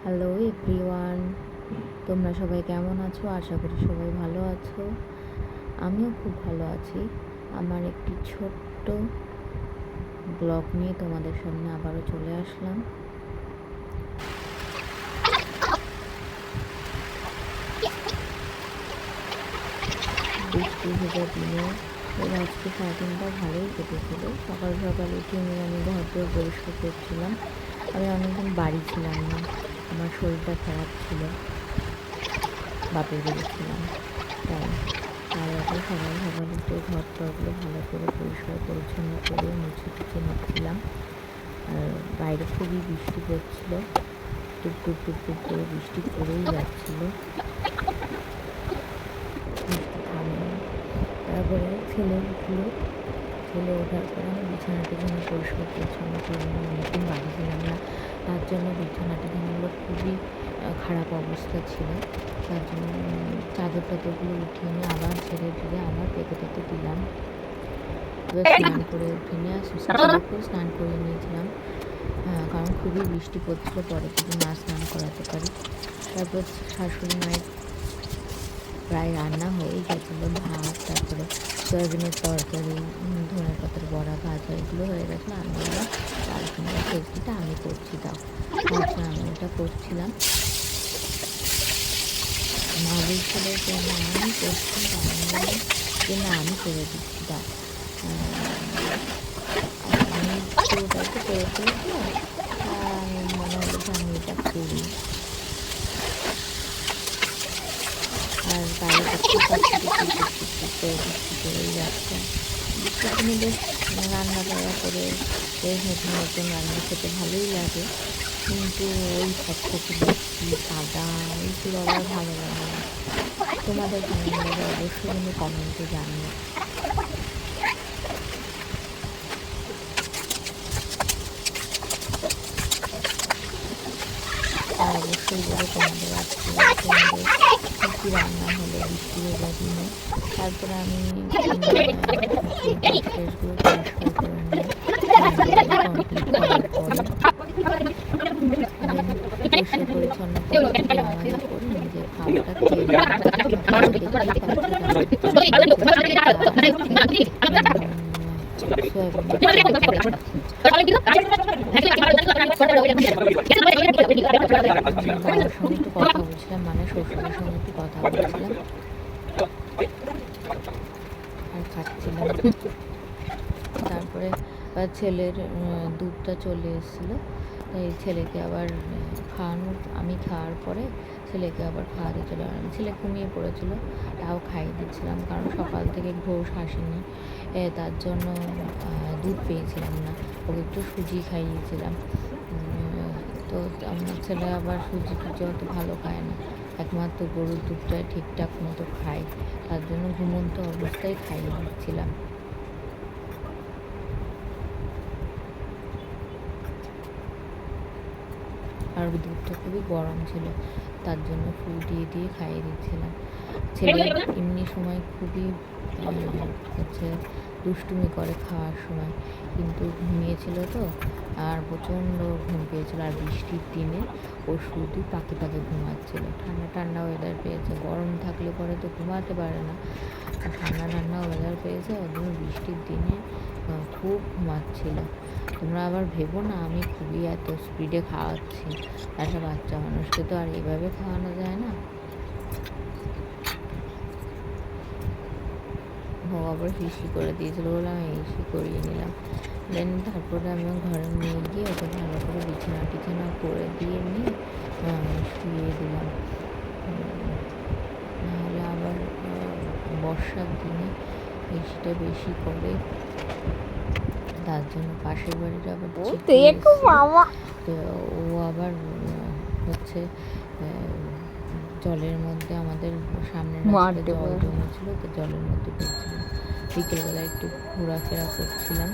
Hello everyone, তোমরা সবাই কেমন আছো? আশা করি সবাই ভালো আছো। আমিও খুব ভালো আছি। আমার একটি ছোট্ট ব্লগ নিয়ে তোমাদের সামনে আবারও চলে আসলাম। বৃষ্টি ভেজা দিনে আজকে সারাদিনটা ভালোই কেটেছিল। সকাল সকাল উঠে আমি ঘর দোর পরিষ্কার করছিলাম। আমি অনেকদিন বাড়ি ছিলাম না, আমার শরীরটা খারাপ ছিল, বাপের বাড়ি ছিলাম, তাই আর এখন সকাল সকাল উঠে ঘর টরগুলো ভালো করে পরিষ্কার পরিচ্ছন্ন করে মুছে টুছে নিচ্ছিলাম। আর বাইরে খুবই বৃষ্টি পড়ছিল, টুপ টুপ টুপ টুপ করে বৃষ্টি পড়েই যাচ্ছিল, বৃষ্টি থামেনি। তারপরে ছেলে উঠলো, ছেলে ওঠার পরে আমি বিছানাটি যেন পরিষ্কার পরিচ্ছন্ন করলাম। অনেকদিন বাড়ি ছিলাম না, তার জন্য বিছানাটি যেনগুলো খুবই খারাপ অবস্থা ছিল। তার জন্য চাদর টাদরগুলো উঠিয়ে নিয়ে আবার ছেড়ে দিয়ে আবার পেতে পেতে দিলাম। এবার স্নান করে উঠে নিয়ে ছেলেকেও স্নান করে নিয়েছিলাম, কারণ খুবই বৃষ্টি পড়ছিল, পরে যদি না স্নান করাতে পারি। তারপর শাশুড়ি মায়ের প্রায় রান্না হয়েই গেছিলো, ভাত, তারপরে সয়াবিনের তরকারি, ধনে পাতার বড়া ভাজা, এগুলো হয়ে গেছিলো। আমি এবার চারখানা সবজিটা আমি করছি, তাও আচ্ছা আমি এটা করছিলাম। মা বলছিল যে না আমি করছি, যে না আমি করে দিচ্ছি, দাও। আমি পুরোটাই তো করে ফেলেছিলাম, আমি মনে হলো যে আমি এটা করি। আর বাইরে বৃষ্টি করেই যাচ্ছে। বৃষ্টির দিনে বেশ রান্না করা করে বেশ নতুন নতুন রান্না খেতে ভালোই লাগে, কিন্তু ওই খটখটে বৃষ্টি, কাদা, এইগুলো আবার ভালো লাগে না। তোমাদের কেমন লাগে অবশ্যই কিন্তু কমেন্টে জানিও। আর অবশ্যই বলো তোমাদের আজকে কী রান্না হলো বৃষ্টি ভেজা দিনে। তারপরে আমি ড্রেসগুলো পরিষ্কার করে নিয়ে কমপ্লিট করার পরে পরিষ্কার পরিচ্ছন্ন করে নিজের খাওয়াটা বাবার সঙ্গে একটু কথা বলছিলাম, মানে শ্বশুরের সঙ্গে একটু কথা বলছিলাম আর খাচ্ছিলাম। তারপরে ছেলের দুধটা চলে এসেছিলো, তাই ছেলেকে আবার আমি খাওয়ার পরে ছেলেকে আবার খাওয়াতে চলে গেলাম। ছেলে ঘুমিয়ে পড়েছিল, তাও খাইয়ে দিচ্ছিলাম, কারণ সকাল থেকে ঘোষ আসেনি, তার জন্য দুধ পেয়েছিলাম না। ওকে একটু সুজি খাইয়েছিলাম। তো আমার ছেলে আবার সুজি টুজি অত ভালো খায় না, একমাত্র গরুর দুধটাই ঠিকঠাক মতো খায়, তার জন্য ঘুমন্ত অবস্থায় খাইয়ে দিচ্ছিলাম। আর দুধটা খুবই গরম ছিল, তার জন্য ফুল দিয়ে দিয়ে খাইয়ে দিচ্ছিলাম। ছেলে এমনি সময় খুবই হচ্ছে দুষ্টুমি করে খাওয়ার সময়, কিন্তু ঘুমিয়েছিল তো, আর প্রচণ্ড ঘুম পেয়েছিল। আর বৃষ্টির দিনে ও শুধু পাকে পাকে ঘুমাচ্ছিল। ঠান্ডা ঠান্ডা ওয়েদার পেয়েছে, গরম থাকলে পরে তো ঘুমাতে পারে না, আর ঠান্ডা ঠান্ডা ওয়েদার পেয়েছে, ওর জন্য বৃষ্টির দিনে খুব ঘুমাচ্ছিল। তোমরা আবার ভেবো না আমি খুবই এত স্পিডে খাওয়াচ্ছি, একটা বাচ্চা মানুষকে তো আর এইভাবে খাওয়ানো যায় না। ও আবার হিসি করে দিয়েছিল বলে আমি হিসি করিয়ে নিলাম। দেন তারপরে আমি ঘরে নিয়ে গিয়ে ওকে ভালো করে বিছানা টিছানা করে দিয়ে নিয়ে শুয়ে দিলাম। নাহলে আবার বর্ষার দিনে হিসিটা বেশি করে, তার জন্য পাশের বাড়িটা আবার তো ও আবার হচ্ছে জলের মধ্যে, আমাদের সামনের রাস্তায় জল জমেছিল, তো জলের মধ্যে পড়ছিল। বিকেলবেলা একটু ঘোরাফেরা করছিলাম।